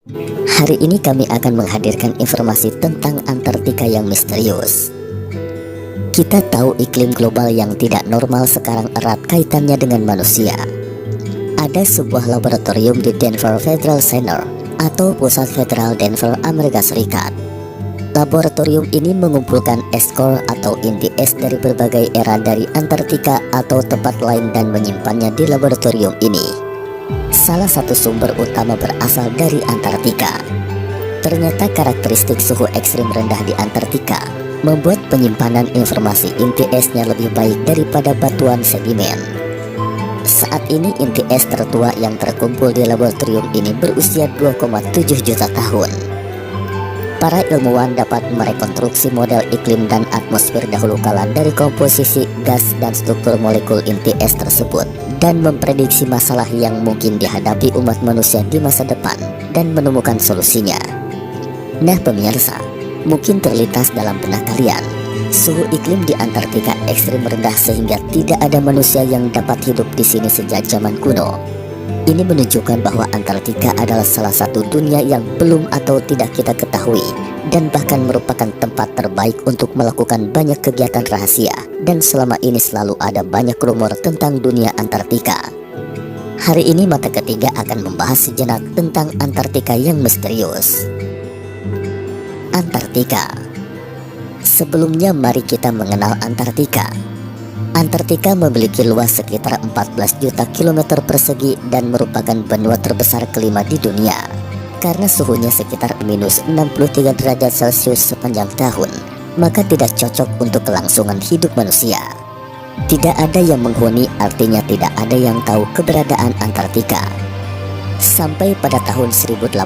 Hari ini kami akan menghadirkan informasi tentang Antartika yang misterius. Kita tahu iklim global yang tidak normal sekarang erat kaitannya dengan manusia. Ada sebuah laboratorium di Denver Federal Center atau Pusat Federal Denver, Amerika Serikat. Laboratorium ini mengumpulkan es core atau inti es dari berbagai era dari Antartika atau tempat lain dan menyimpannya di laboratorium ini. Salah satu sumber utama berasal dari Antartika. Ternyata karakteristik suhu ekstrim rendah di Antartika membuat penyimpanan informasi inti esnya lebih baik daripada batuan sedimen. Saat ini inti es tertua yang terkumpul di laboratorium ini berusia 2,7 juta tahun. Para ilmuwan dapat merekonstruksi model iklim dan atmosfer dahulu kala dari komposisi gas dan struktur molekul inti es tersebut dan memprediksi masalah yang mungkin dihadapi umat manusia di masa depan dan menemukan solusinya. Nah pemirsa, mungkin terlintas dalam benak kalian, suhu iklim di Antartika ekstrim rendah sehingga tidak ada manusia yang dapat hidup di sini sejak zaman kuno. Ini menunjukkan bahwa Antartika adalah salah satu dunia yang belum atau tidak kita ketahui dan bahkan merupakan tempat terbaik untuk melakukan banyak kegiatan rahasia, dan selama ini selalu ada banyak rumor tentang dunia Antartika. Hari ini mata ketiga akan membahas sejenak tentang Antartika yang misterius. Antartika. Sebelumnya mari kita mengenal Antartika. Antartika memiliki luas sekitar 14 juta kilometer persegi dan merupakan benua terbesar kelima di dunia. Karena suhunya sekitar minus 63 derajat Celcius sepanjang tahun, maka tidak cocok untuk kelangsungan hidup manusia. Tidak ada yang menghuni, artinya tidak ada yang tahu keberadaan Antartika. Sampai pada tahun 1820,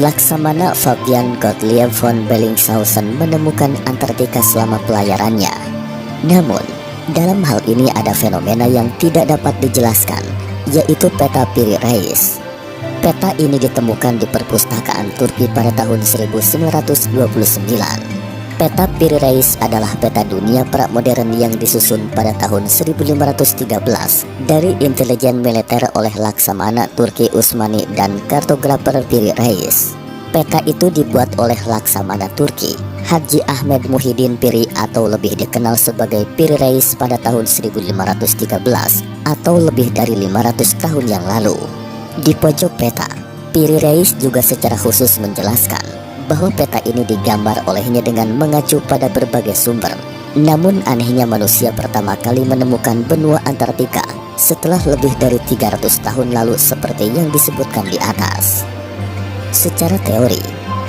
Laksamana Fabian Gottlieb von Bellingshausen menemukan Antartika selama pelayarannya. Namun, dalam hal ini ada fenomena yang tidak dapat dijelaskan, yaitu peta Piri Reis. Peta ini ditemukan di perpustakaan Turki pada tahun 1929. Peta Piri Reis adalah peta dunia pra-modern yang disusun pada tahun 1513 dari intelijen militer oleh Laksamana Turki Usmani dan kartografer Piri Reis. Peta itu dibuat oleh Laksamana Turki Haji Ahmed Muhyiddin Piri atau lebih dikenal sebagai Piri Reis pada tahun 1513 atau lebih dari 500 tahun yang lalu. Di pojok peta, Piri Reis juga secara khusus menjelaskan bahwa peta ini digambar olehnya dengan mengacu pada berbagai sumber. Namun anehnya manusia pertama kali menemukan benua Antartika setelah lebih dari 300 tahun lalu seperti yang disebutkan di atas. Secara teori,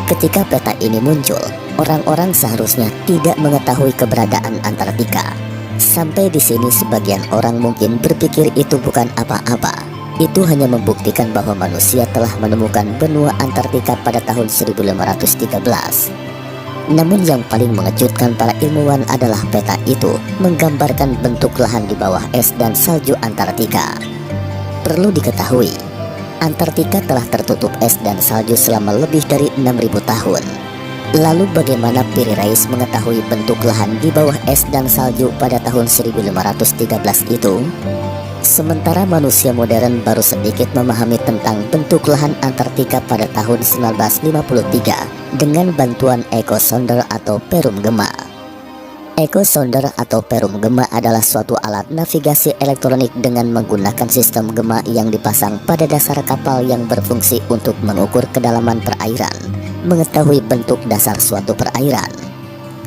ketika peta ini muncul, orang-orang seharusnya tidak mengetahui keberadaan Antartika. Sampai di sini sebagian orang mungkin berpikir itu bukan apa-apa. Itu hanya membuktikan bahwa manusia telah menemukan benua Antartika pada tahun 1513. Namun yang paling mengejutkan para ilmuwan adalah peta itu menggambarkan bentuk lahan di bawah es dan salju Antartika. Perlu diketahui, Antartika telah tertutup es dan salju selama lebih dari 6.000 tahun. Lalu bagaimana Piri Reis mengetahui bentuk lahan di bawah es dan salju pada tahun 1513 itu? Sementara manusia modern baru sedikit memahami tentang bentuk lahan Antartika pada tahun 1953 dengan bantuan echosonder atau perum gema. Echosonder atau perum gema adalah suatu alat navigasi elektronik dengan menggunakan sistem gema yang dipasang pada dasar kapal yang berfungsi untuk mengukur kedalaman perairan, mengetahui bentuk dasar suatu perairan.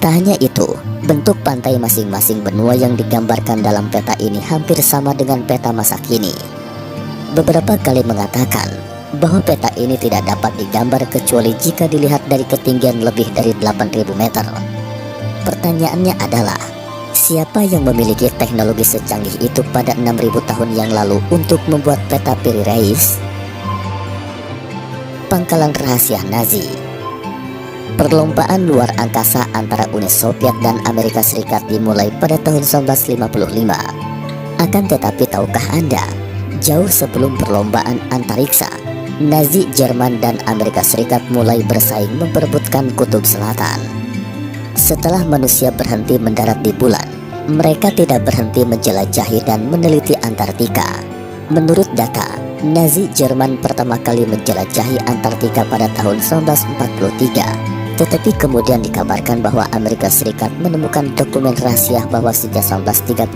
Tak hanya itu, bentuk pantai masing-masing benua yang digambarkan dalam peta ini hampir sama dengan peta masa kini. Beberapa kali mengatakan bahwa peta ini tidak dapat digambar kecuali jika dilihat dari ketinggian lebih dari 8.000 meter. Pertanyaannya adalah, siapa yang memiliki teknologi secanggih itu pada 6.000 tahun yang lalu untuk membuat peta Piri Reis? Pangkalan rahasia Nazi. Perlombaan luar angkasa antara Uni Soviet dan Amerika Serikat dimulai pada tahun 1955. Akan tetapi tahukah Anda, jauh sebelum perlombaan antariksa, Nazi Jerman dan Amerika Serikat mulai bersaing memperebutkan kutub selatan. Setelah manusia berhenti mendarat di bulan, mereka tidak berhenti menjelajahi dan meneliti Antartika. Menurut data, Nazi Jerman pertama kali menjelajahi Antartika pada tahun 1943, tetapi kemudian dikabarkan bahwa Amerika Serikat menemukan dokumen rahasia bahwa sejak 1938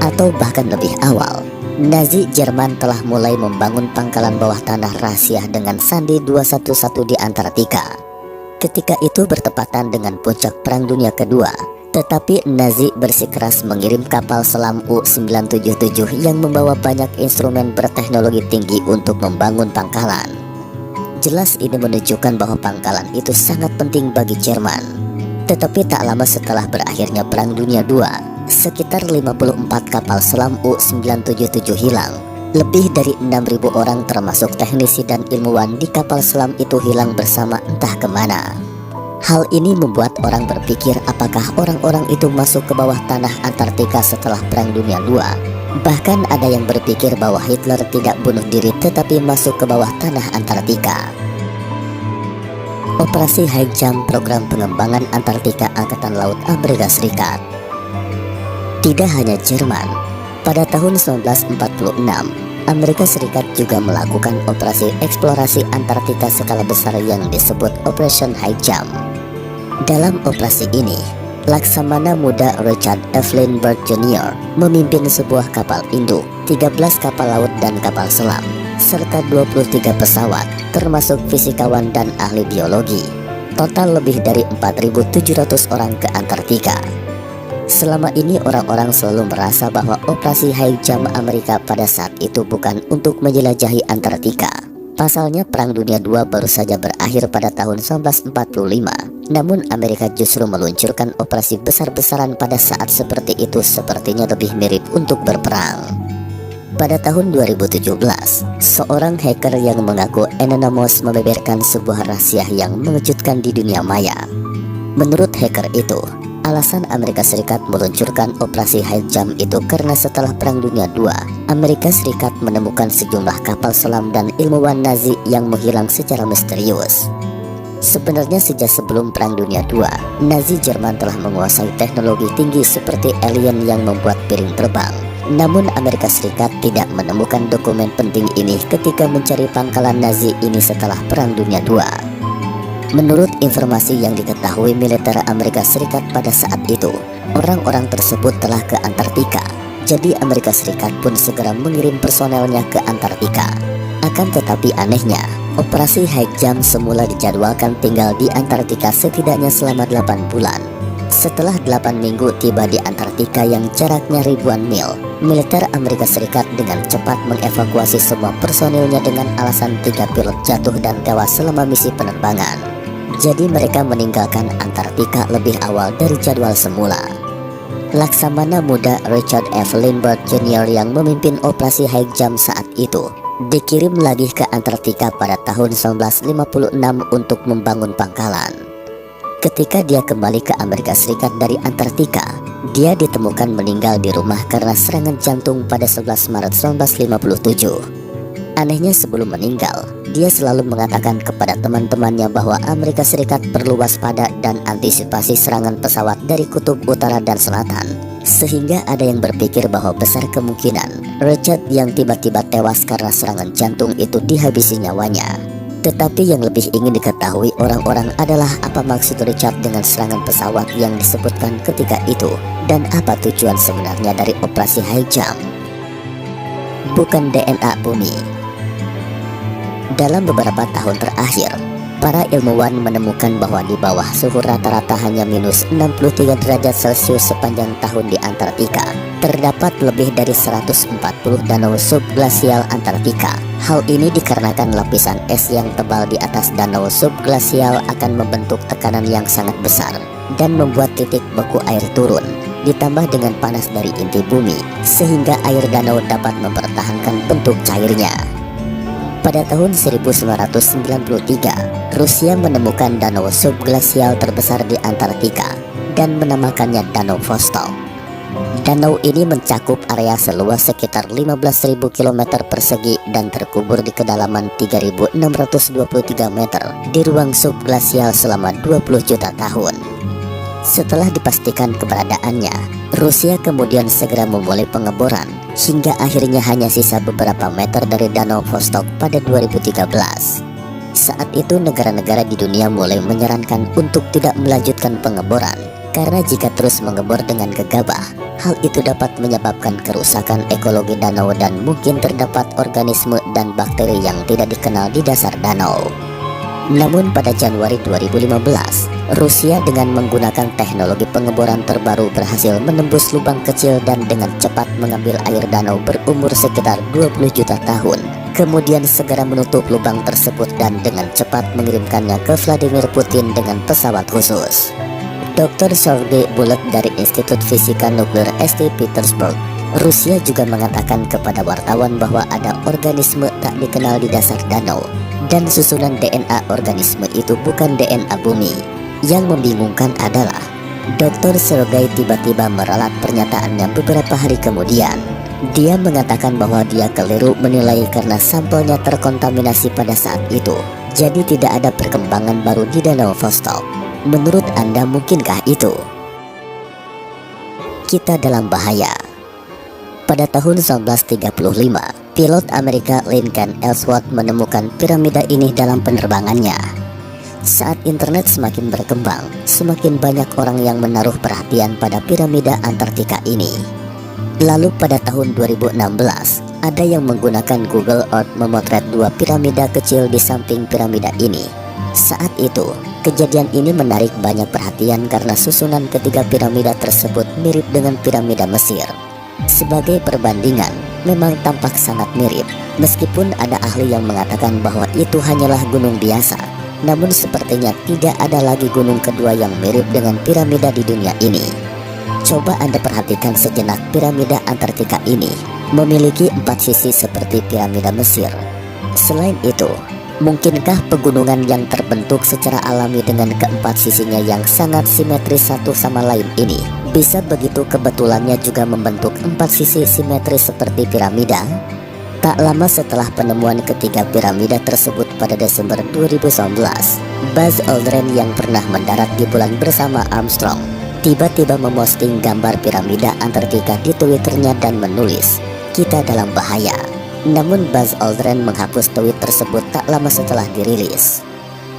atau bahkan lebih awal, Nazi Jerman telah mulai membangun pangkalan bawah tanah rahasia dengan Sandi 211 di Antartika. Ketika itu bertepatan dengan puncak Perang Dunia Kedua, tetapi Nazi bersikeras mengirim kapal selam U-977 yang membawa banyak instrumen berteknologi tinggi untuk membangun pangkalan. Jelas ini menunjukkan bahwa pangkalan itu sangat penting bagi Jerman. Tetapi tak lama setelah berakhirnya Perang Dunia II, sekitar 54 kapal selam U-977 hilang. Lebih dari 6.000 orang termasuk teknisi dan ilmuwan di kapal selam itu hilang bersama entah kemana. Hal ini membuat orang berpikir apakah orang-orang itu masuk ke bawah tanah Antartika setelah Perang Dunia II. Bahkan ada yang berpikir bahwa Hitler tidak bunuh diri tetapi masuk ke bawah tanah Antartika. Operasi High Jump, program pengembangan Antartika Angkatan Laut Amerika Serikat. Tidak hanya Jerman, pada tahun 1946, Amerika Serikat juga melakukan operasi eksplorasi Antartika skala besar yang disebut Operation High Jump. Dalam operasi ini, Laksamana Muda Richard F. Lindbergh Jr. memimpin sebuah kapal induk, 13 kapal laut dan kapal selam, serta 23 pesawat, termasuk fisikawan dan ahli biologi. Total lebih dari 4.700 orang ke Antartika. Selama ini orang-orang selalu merasa bahwa operasi High Jump Amerika pada saat itu bukan untuk menjelajahi Antartika. Pasalnya Perang Dunia II baru saja berakhir pada tahun 1945, namun Amerika justru meluncurkan operasi besar-besaran pada saat seperti itu, sepertinya lebih mirip untuk berperang. Pada tahun 2017, seorang hacker yang mengaku Anonymous membeberkan sebuah rahasia yang mengejutkan di dunia maya. Menurut hacker itu, alasan Amerika Serikat meluncurkan operasi High Jump itu karena setelah Perang Dunia II, Amerika Serikat menemukan sejumlah kapal selam dan ilmuwan Nazi yang menghilang secara misterius. Sebenarnya sejak sebelum Perang Dunia II, Nazi Jerman telah menguasai teknologi tinggi seperti alien yang membuat piring terbang. Namun Amerika Serikat tidak menemukan dokumen penting ini ketika mencari pangkalan Nazi ini setelah Perang Dunia II. Menurut informasi yang diketahui militer Amerika Serikat pada saat itu, orang-orang tersebut telah ke Antartika. Jadi Amerika Serikat pun segera mengirim personelnya ke Antartika. Akan tetapi anehnya, operasi High Jump semula dijadwalkan tinggal di Antartika setidaknya selama 8 bulan. Setelah 8 minggu tiba di Antartika yang jaraknya ribuan mil, militer Amerika Serikat dengan cepat mengevakuasi semua personilnya dengan alasan 3 pilot jatuh dan tewas selama misi penerbangan. Jadi mereka meninggalkan Antartika lebih awal dari jadwal semula. Laksamana Muda Richard F. Lindbergh Jr. yang memimpin operasi High Jump saat itu dikirim lagi ke Antartika pada tahun 1956 untuk membangun pangkalan. Ketika dia kembali ke Amerika Serikat dari Antartika, dia ditemukan meninggal di rumah karena serangan jantung pada 11 Maret 1957. Anehnya sebelum meninggal, dia selalu mengatakan kepada teman-temannya bahwa Amerika Serikat perlu waspada dan antisipasi serangan pesawat dari kutub utara dan selatan. Sehingga ada yang berpikir bahwa besar kemungkinan Richard yang tiba-tiba tewas karena serangan jantung itu dihabisi nyawanya. Tetapi yang lebih ingin diketahui orang-orang adalah apa maksud Richard dengan serangan pesawat yang disebutkan ketika itu, dan apa tujuan sebenarnya dari operasi High Jump. Bukan DNA bumi. Dalam beberapa tahun terakhir, para ilmuwan menemukan bahwa di bawah suhu rata-rata hanya minus 63 derajat Celcius sepanjang tahun di Antartika, terdapat lebih dari 140 danau subglasial Antartika. Hal ini dikarenakan lapisan es yang tebal di atas danau subglasial akan membentuk tekanan yang sangat besar dan membuat titik beku air turun, ditambah dengan panas dari inti bumi, sehingga air danau dapat mempertahankan bentuk cairnya. Pada tahun 1993, Rusia menemukan danau subglasial terbesar di Antartika dan menamakannya Danau Vostok. Danau ini mencakup area seluas sekitar 15.000 km persegi dan terkubur di kedalaman 3.623 meter di ruang subglasial selama 20 juta tahun. Setelah dipastikan keberadaannya, Rusia kemudian segera memulai pengeboran hingga akhirnya hanya sisa beberapa meter dari Danau Vostok pada 2013. Saat itu negara-negara di dunia mulai menyarankan untuk tidak melanjutkan pengeboran, karena jika terus mengebor dengan gegabah, hal itu dapat menyebabkan kerusakan ekologi danau dan mungkin terdapat organisme dan bakteri yang tidak dikenal di dasar danau. Namun pada Januari 2015, Rusia dengan menggunakan teknologi pengeboran terbaru berhasil menembus lubang kecil dan dengan cepat mengambil air danau berumur sekitar 20 juta tahun. Kemudian segera menutup lubang tersebut dan dengan cepat mengirimkannya ke Vladimir Putin dengan pesawat khusus. Dr. Sergei Bulak dari Institut Fisika Nuklir St. Petersburg, Rusia juga mengatakan kepada wartawan bahwa ada organisme tak dikenal di dasar danau dan susunan DNA organisme itu bukan DNA bumi. Yang membingungkan adalah Dr. Sergei tiba-tiba meralat pernyataannya beberapa hari kemudian. Dia mengatakan bahwa dia keliru menilai karena sampelnya terkontaminasi pada saat itu, jadi tidak ada perkembangan baru di Danau Vostok. Menurut Anda mungkinkah itu? Kita dalam bahaya. Pada tahun 1935, pilot Amerika Lincoln Ellsworth menemukan piramida ini dalam penerbangannya. Saat internet semakin berkembang, semakin banyak orang yang menaruh perhatian pada piramida Antartika ini. Lalu pada tahun 2016, ada yang menggunakan Google Earth memotret dua piramida kecil di samping piramida ini. Saat itu, kejadian ini menarik banyak perhatian karena susunan ketiga piramida tersebut mirip dengan piramida Mesir. Sebagai perbandingan, memang tampak sangat mirip, meskipun ada ahli yang mengatakan bahwa itu hanyalah gunung biasa. Namun sepertinya tidak ada lagi gunung kedua yang mirip dengan piramida di dunia ini. Coba Anda perhatikan sejenak piramida Antartika ini, memiliki 4 sisi seperti piramida Mesir. Selain itu, mungkinkah pegunungan yang terbentuk secara alami dengan keempat sisinya yang sangat simetris satu sama lain ini bisa begitu kebetulannya juga membentuk 4 sisi simetris seperti piramida? Tak lama setelah penemuan ketiga piramida tersebut pada Desember 2019, Buzz Aldrin yang pernah mendarat di bulan bersama Armstrong tiba-tiba memosting gambar piramida Antartika di Twitternya dan menulis, "Kita dalam bahaya." Namun Buzz Aldrin menghapus tweet tersebut tak lama setelah dirilis.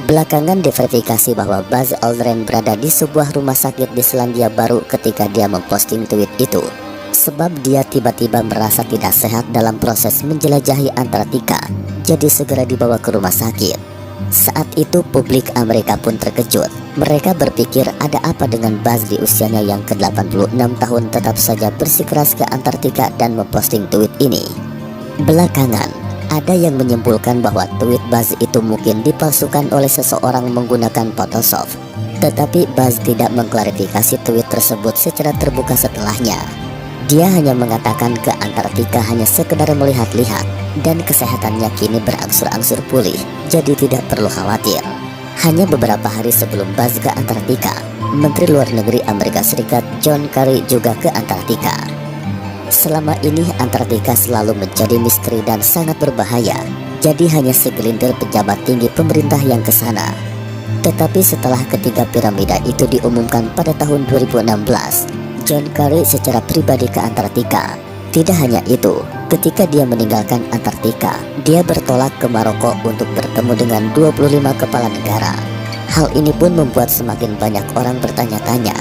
Belakangan diverifikasi bahwa Buzz Aldrin berada di sebuah rumah sakit di Selandia Baru ketika dia memposting tweet itu, sebab dia tiba-tiba merasa tidak sehat dalam proses menjelajahi Antartika, jadi segera dibawa ke rumah sakit. Saat itu publik Amerika pun terkejut. Mereka berpikir ada apa dengan Buzz di usianya yang ke-86 tahun tetap saja bersikeras ke Antartika dan memposting tweet ini. Belakangan, ada yang menyimpulkan bahwa tweet Buzz itu mungkin dipalsukan oleh seseorang menggunakan Photoshop. Tetapi Buzz tidak mengklarifikasi tweet tersebut secara terbuka setelahnya. Dia hanya mengatakan ke Antartika hanya sekedar melihat-lihat dan kesehatannya kini berangsur-angsur pulih, jadi tidak perlu khawatir. Hanya beberapa hari sebelum Buzz ke Antartika, Menteri Luar Negeri Amerika Serikat John Kerry juga ke Antartika. Selama ini Antartika selalu menjadi misteri dan sangat berbahaya, jadi hanya segelintir pejabat tinggi pemerintah yang ke sana. Tetapi setelah ketiga piramida itu diumumkan pada tahun 2016, John Kerry secara pribadi ke Antartika. Tidak hanya itu, ketika dia meninggalkan Antartika, dia bertolak ke Maroko untuk bertemu dengan 25 kepala negara. Hal ini pun membuat semakin banyak orang bertanya-tanya,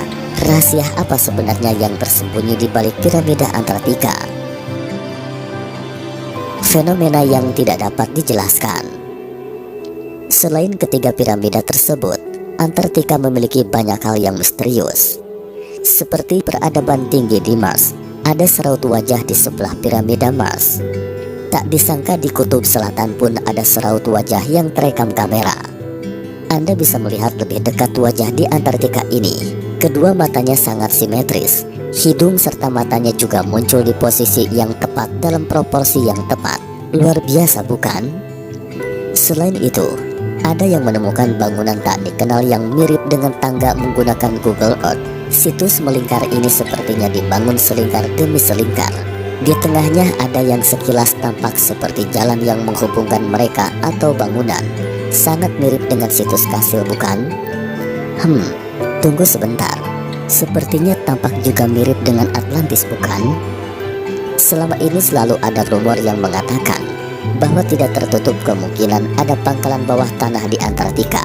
rahasia apa sebenarnya yang tersembunyi di balik piramida Antartika? Fenomena yang tidak dapat dijelaskan. Selain ketiga piramida tersebut, Antartika memiliki banyak hal yang misterius. Seperti peradaban tinggi di Mars, ada seraut wajah di sebelah piramida Mars. Tak disangka di kutub selatan pun ada seraut wajah yang terekam kamera. Anda bisa melihat lebih dekat wajah di Antartika ini. Kedua matanya sangat simetris. Hidung serta matanya juga muncul di posisi yang tepat dalam proporsi yang tepat. Luar biasa bukan? Selain itu, ada yang menemukan bangunan tak dikenal yang mirip dengan tangga menggunakan Google Earth. Situs melingkar ini sepertinya dibangun selingkar demi selingkar. Di tengahnya ada yang sekilas tampak seperti jalan yang menghubungkan mereka atau bangunan. Sangat mirip dengan situs kastil bukan? Tunggu sebentar. Sepertinya tampak juga mirip dengan Atlantis bukan? Selama ini selalu ada rumor yang mengatakan bahwa tidak tertutup kemungkinan ada pangkalan bawah tanah di Antartika.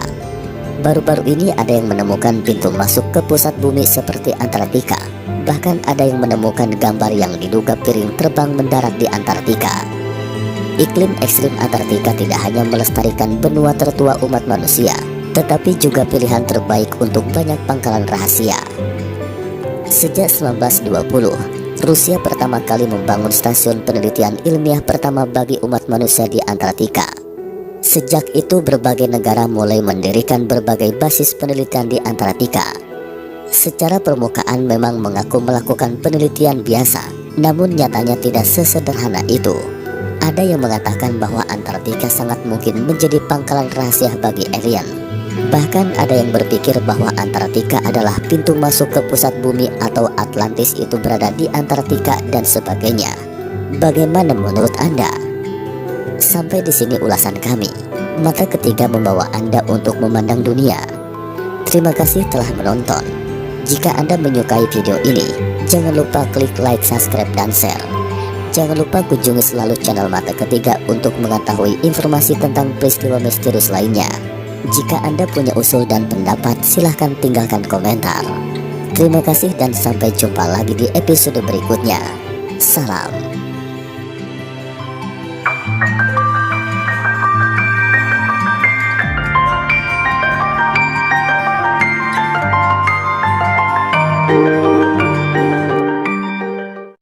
Baru-baru ini ada yang menemukan pintu masuk ke pusat bumi seperti Antartika. Bahkan ada yang menemukan gambar yang diduga piring terbang mendarat di Antartika. Iklim ekstrim Antartika tidak hanya melestarikan benua tertua umat manusia, tetapi juga pilihan terbaik untuk banyak pangkalan rahasia. Sejak 1920, Rusia pertama kali membangun stasiun penelitian ilmiah pertama bagi umat manusia di Antartika. Sejak itu berbagai negara mulai mendirikan berbagai basis penelitian di Antartika. Secara permukaan memang mengaku melakukan penelitian biasa, namun nyatanya tidak sesederhana itu. Ada yang mengatakan bahwa Antartika sangat mungkin menjadi pangkalan rahasia bagi alien. Bahkan ada yang berpikir bahwa Antartika adalah pintu masuk ke pusat bumi atau Atlantis itu berada di Antartika dan sebagainya. Bagaimana menurut Anda? Sampai di sini ulasan kami. Mata ketiga membawa Anda untuk memandang dunia. Terima kasih telah menonton. Jika Anda menyukai video ini, jangan lupa klik like, subscribe, dan share. Jangan lupa kunjungi selalu channel Mata Ketiga untuk mengetahui informasi tentang peristiwa misterius lainnya. Jika Anda punya usul dan pendapat, silahkan tinggalkan komentar. Terima kasih dan sampai jumpa lagi di episode berikutnya. Salam.